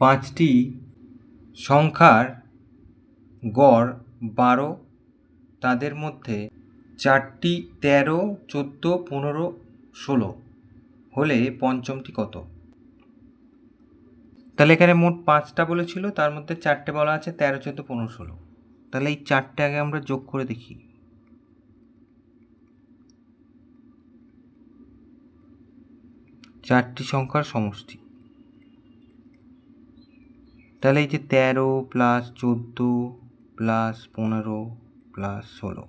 পাঁচটি সংখ্যার গড় 12, তাদের মধ্যে চারটি 13, 14, 15, 16 হলে পঞ্চমটি কত? তাহলে এখানে মোট 5টা বলেছিল, তার মধ্যে 4টে বলা আছে 13, 14, 15, 16। তাহলে এই 4টে আগে আমরা যোগ করে দেখি। চারটি সংখ্যার সমষ্টি, তাহলে এই যে 13 প্লাস 14 প্লাস 15 প্লাস 16,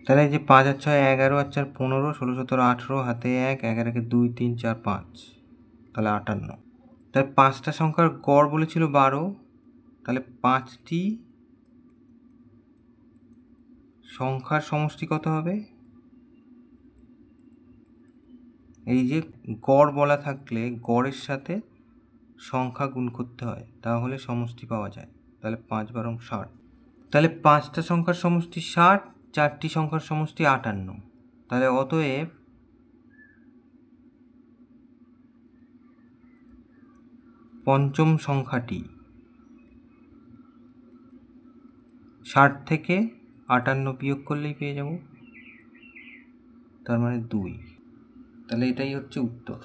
তাহলে এই যে 5 আর 6 11, আর 4 15, 16, 17, 18, হাতে 1, 11 2, 3, 4, 5, তাহলে 58। তাহলে 5টা সংখ্যার গড় বলেছিল 12, তাহলে 5টি সংখ্যার সমষ্টি কত হবে? এই যে গড় বলা থাকলে গড়ের সাথে সংখ্যা গুণ করতে হয়, তাহলে সমষ্টি পাওয়া যায়। তাহলে 5 × 60, তাহলে 5টা সংখ্যার সমষ্টি 60, 4টি সংখ্যার সমষ্টি 58। তাহলে অতএব পঞ্চম সংখ্যাটি 60 থেকে 58 বিয়োগ করলেই পেয়ে যাব, তার মানে 2। তাহলে এটাই হচ্ছে উত্তর।